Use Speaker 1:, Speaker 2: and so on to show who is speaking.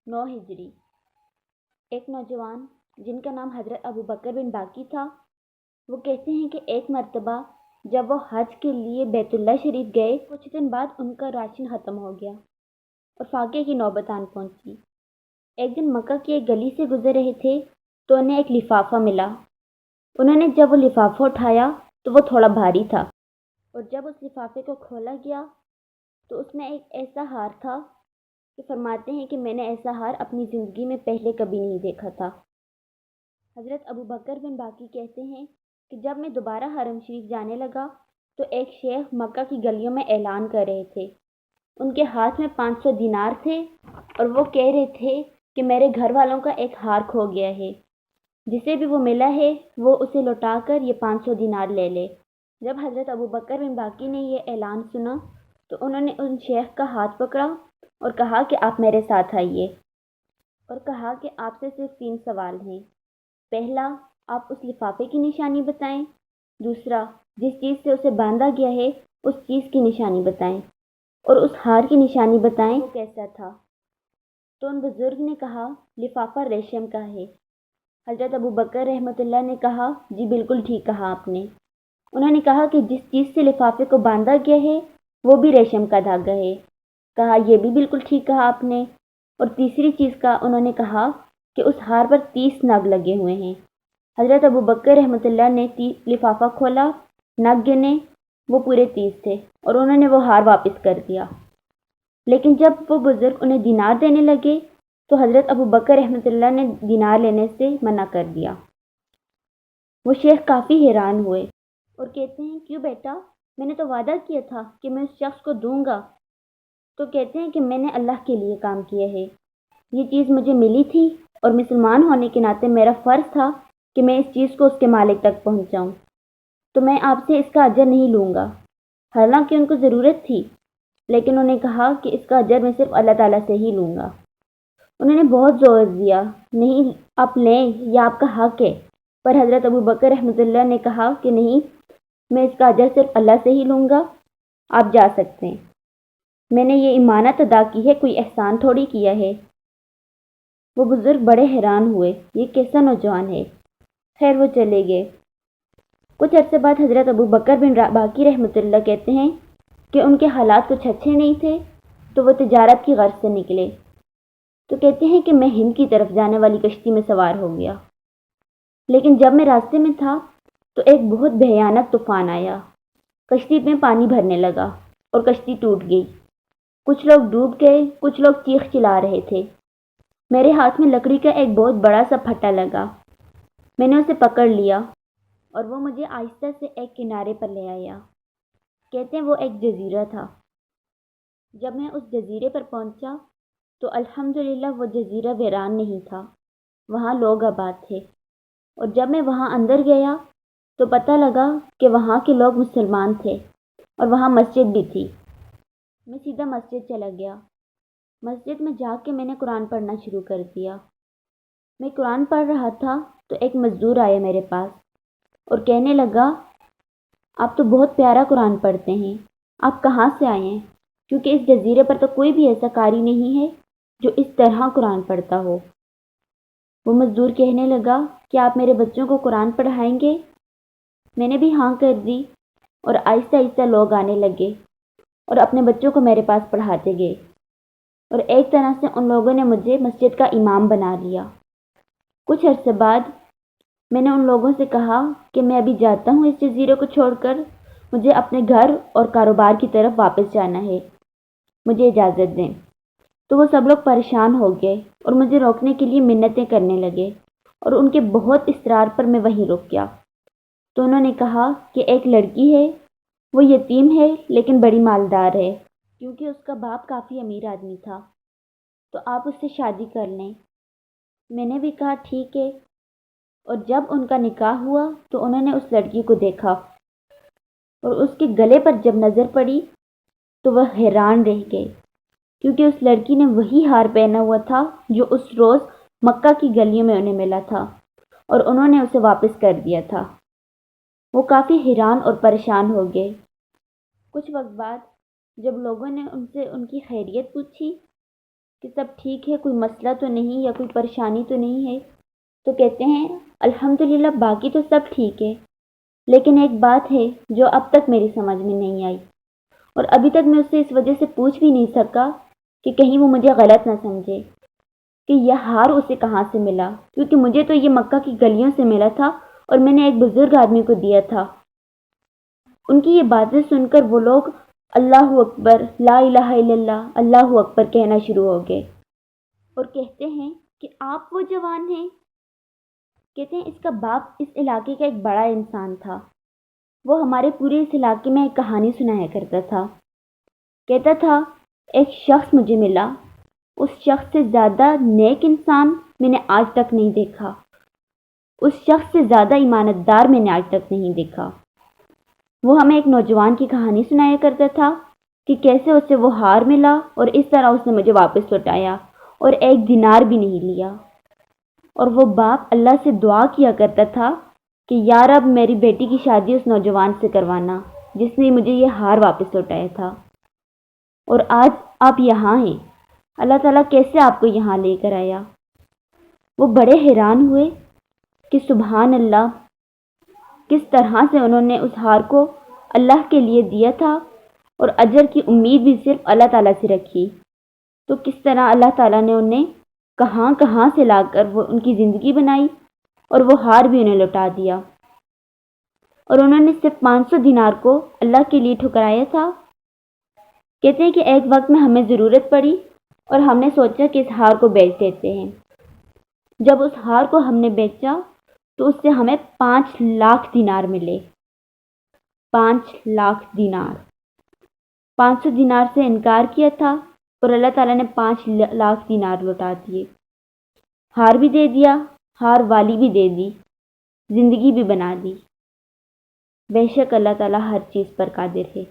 Speaker 1: 9 ہجری۔ ایک نوجوان جن کا نام حضرت ابو بکر بن باقی تھا، وہ کہتے ہیں کہ ایک مرتبہ جب وہ حج کے لیے بیت اللہ شریف گئے، کچھ دن بعد ان کا راشن ختم ہو گیا اور فاقے کی نوبت آن پہنچی۔ ایک دن مکہ کی ایک گلی سے گزر رہے تھے تو انہیں ایک لفافہ ملا۔ انہوں نے جب وہ لفافہ اٹھایا تو وہ تھوڑا بھاری تھا، اور جب اس لفافے کو کھولا گیا تو اس میں ایک ایسا ہار تھا کہ فرماتے ہیں کہ میں نے ایسا ہار اپنی زندگی میں پہلے کبھی نہیں دیکھا تھا۔ حضرت ابو بکر بن باقی کہتے ہیں کہ جب میں دوبارہ حرم شریف جانے لگا تو ایک شیخ مکہ کی گلیوں میں اعلان کر رہے تھے۔ ان کے ہاتھ میں 500 دینار تھے اور وہ کہہ رہے تھے کہ میرے گھر والوں کا ایک ہار کھو گیا ہے، جسے بھی وہ ملا ہے وہ اسے لوٹا کر یہ 500 دینار لے لے۔ جب حضرت ابو بکر بن باقی نے یہ اعلان سنا تو انہوں نے ان شیخ کا ہاتھ پکڑا اور کہا کہ آپ میرے ساتھ آئیے، اور کہا کہ آپ سے صرف 3 سوال ہیں۔ پہلا، آپ اس لفافے کی نشانی بتائیں۔ دوسرا، جس چیز سے اسے باندھا گیا ہے اس چیز کی نشانی بتائیں، اور اس ہار کی نشانی بتائیں وہ کیسا تھا۔ تو ان بزرگ نے کہا لفافہ ریشم کا ہے۔ حضرت ابو بکر رحمۃ اللہ نے کہا جی بالکل ٹھیک کہا آپ نے۔ انہوں نے کہا کہ جس چیز سے لفافے کو باندھا گیا ہے وہ بھی ریشم کا دھاگا ہے۔ کہا یہ بھی بالکل ٹھیک کہا آپ نے۔ اور تیسری چیز کا انہوں نے کہا کہ اس ہار پر 30 نگ لگے ہوئے ہیں۔ حضرت ابو بکر رحمۃ اللہ نے لفافہ کھولا، نگ گنے، وہ پورے 30 تھے، اور انہوں نے وہ ہار واپس کر دیا۔ لیکن جب وہ بزرگ انہیں دینار دینے لگے تو حضرت ابو بکر رحمۃ اللہ نے دینار لینے سے منع کر دیا۔ وہ شیخ کافی حیران ہوئے اور کہتے ہیں کیوں بیٹا، میں نے تو وعدہ کیا تھا کہ میں اس شخص کو دوں گا۔ تو کہتے ہیں کہ میں نے اللہ کے لیے کام کیا ہے، یہ چیز مجھے ملی تھی اور مسلمان ہونے کے ناطے میرا فرض تھا کہ میں اس چیز کو اس کے مالک تک پہنچاؤں، تو میں آپ سے اس کا اجر نہیں لوں گا۔ حالانکہ ان کو ضرورت تھی، لیکن انہوں نے کہا کہ اس کا اجر میں صرف اللہ تعالیٰ سے ہی لوں گا۔ انہوں نے بہت زور دیا، نہیں آپ لیں، یہ آپ کا حق ہے۔ پر حضرت ابو بکر رحمۃ اللہ نے کہا کہ نہیں، میں اس کا اجر صرف اللہ سے ہی لوں گا، آپ جا سکتے ہیں، میں نے یہ امانت ادا کی ہے، کوئی احسان تھوڑی کیا ہے۔ وہ بزرگ بڑے حیران ہوئے، یہ کیسا نوجوان ہے۔ خیر وہ چلے گئے۔ کچھ عرصے بعد حضرت ابو بکر بن باقی رحمۃ اللہ کہتے ہیں کہ ان کے حالات کچھ اچھے نہیں تھے تو وہ تجارت کی غرض سے نکلے۔ تو کہتے ہیں کہ میں ہند کی طرف جانے والی کشتی میں سوار ہو گیا، لیکن جب میں راستے میں تھا تو ایک بہت بھیانک طوفان آیا، کشتی میں پانی بھرنے لگا اور کشتی ٹوٹ گئی۔ کچھ لوگ ڈوب گئے، کچھ لوگ چیخ چلا رہے تھے۔ میرے ہاتھ میں لکڑی کا ایک بہت بڑا سا پھٹا لگا، میں نے اسے پکڑ لیا اور وہ مجھے آہستہ سے ایک کنارے پر لے آیا۔ کہتے ہیں وہ ایک جزیرہ تھا۔ جب میں اس جزیرے پر پہنچا تو الحمدللہ وہ جزیرہ ویران نہیں تھا، وہاں لوگ آباد تھے، اور جب میں وہاں اندر گیا تو پتہ لگا کہ وہاں کے لوگ مسلمان تھے اور وہاں مسجد بھی تھی۔ میں سیدھا مسجد چلا گیا۔ مسجد میں جا کے میں نے قرآن پڑھنا شروع کر دیا۔ میں قرآن پڑھ رہا تھا تو ایک مزدور آیا میرے پاس اور کہنے لگا آپ تو بہت پیارا قرآن پڑھتے ہیں، آپ کہاں سے آئے ہیں؟ کیونکہ اس جزیرے پر تو کوئی بھی ایسا قاری نہیں ہے جو اس طرح قرآن پڑھتا ہو۔ وہ مزدور کہنے لگا کہ آپ میرے بچوں کو قرآن پڑھائیں گے؟ میں نے بھی ہاں کر دی، اور آہستہ آہستہ لوگ آنے لگے اور اپنے بچوں کو میرے پاس پڑھاتے گئے، اور ایک طرح سے ان لوگوں نے مجھے مسجد کا امام بنا لیا۔ کچھ عرصے بعد میں نے ان لوگوں سے کہا کہ میں ابھی جاتا ہوں اس جزیرے کو چھوڑ کر، مجھے اپنے گھر اور کاروبار کی طرف واپس جانا ہے، مجھے اجازت دیں۔ تو وہ سب لوگ پریشان ہو گئے اور مجھے روکنے کے لیے منتیں کرنے لگے، اور ان کے بہت اصرار پر میں وہیں رک گیا۔ تو انہوں نے کہا کہ ایک لڑکی ہے، وہ یتیم ہے لیکن بڑی مالدار ہے، کیونکہ اس کا باپ کافی امیر آدمی تھا، تو آپ اس سے شادی کر لیں۔ میں نے بھی کہا ٹھیک ہے، اور جب ان کا نکاح ہوا تو انہوں نے اس لڑکی کو دیکھا اور اس کے گلے پر جب نظر پڑی تو وہ حیران رہ گئے، کیونکہ اس لڑکی نے وہی ہار پہنا ہوا تھا جو اس روز مکہ کی گلیوں میں انہیں ملا تھا، اور انہوں نے اسے واپس کر دیا تھا۔ وہ کافی حیران اور پریشان ہو گئے۔ کچھ وقت بعد جب لوگوں نے ان سے ان کی خیریت پوچھی کہ سب ٹھیک ہے، کوئی مسئلہ تو نہیں یا کوئی پریشانی تو نہیں ہے؟ تو کہتے ہیں الحمدللہ باقی تو سب ٹھیک ہے، لیکن ایک بات ہے جو اب تک میری سمجھ میں نہیں آئی، اور ابھی تک میں اس سے اس وجہ سے پوچھ بھی نہیں سکا کہ کہیں وہ مجھے غلط نہ سمجھے کہ یہ ہار اسے کہاں سے ملا، کیونکہ مجھے تو یہ مکہ کی گلیوں سے ملا تھا اور میں نے ایک بزرگ آدمی کو دیا تھا۔ ان کی یہ باتیں سن کر وہ لوگ اللہ اکبر، لا الہ الا اللہ، اللہ اکبر کہنا شروع ہو گئے اور کہتے ہیں کہ آپ وہ جوان ہیں؟ کہتے ہیں اس کا باپ اس علاقے کا ایک بڑا انسان تھا، وہ ہمارے پورے اس علاقے میں ایک کہانی سنایا کرتا تھا۔ کہتا تھا ایک شخص مجھے ملا، اس شخص سے زیادہ نیک انسان میں نے آج تک نہیں دیکھا، اس شخص سے زیادہ ایماندار میں نے آج تک نہیں دیکھا۔ وہ ہمیں ایک نوجوان کی کہانی سنایا کرتا تھا کہ کیسے اسے وہ ہار ملا اور اس طرح اس نے مجھے واپس لوٹایا اور ایک دینار بھی نہیں لیا۔ اور وہ باپ اللہ سے دعا کیا کرتا تھا کہ یا رب میری بیٹی کی شادی اس نوجوان سے کروانا جس نے مجھے یہ ہار واپس لوٹایا تھا، اور آج آپ یہاں ہیں، اللہ تعالیٰ کیسے آپ کو یہاں لے کر آیا؟ وہ بڑے حیران ہوئے کہ سبحان اللہ، کس طرح سے انہوں نے اس ہار کو اللہ کے لیے دیا تھا اور اجر کی امید بھی صرف اللہ تعالیٰ سے رکھی، تو کس طرح اللہ تعالیٰ نے انہیں کہاں کہاں سے لا کر وہ ان کی زندگی بنائی اور وہ ہار بھی انہیں لوٹا دیا، اور انہوں نے صرف 500 دینار کو اللہ کے لیے ٹھکرایا تھا۔ کہتے ہیں کہ ایک وقت میں ہمیں ضرورت پڑی اور ہم نے سوچا کہ اس ہار کو بیچ دیتے ہیں۔ جب اس ہار کو ہم نے بیچا تو اس سے ہمیں 5 لاکھ دینار ملے۔ 5 لاکھ دینار، 500 دینار سے انکار کیا تھا اور اللہ تعالیٰ نے 5 لاکھ دینار لوٹا دیے، ہار بھی دے دیا، ہار والی بھی دے دی، زندگی بھی بنا دی۔ بے شک اللہ تعالیٰ ہر چیز پر قادر ہے۔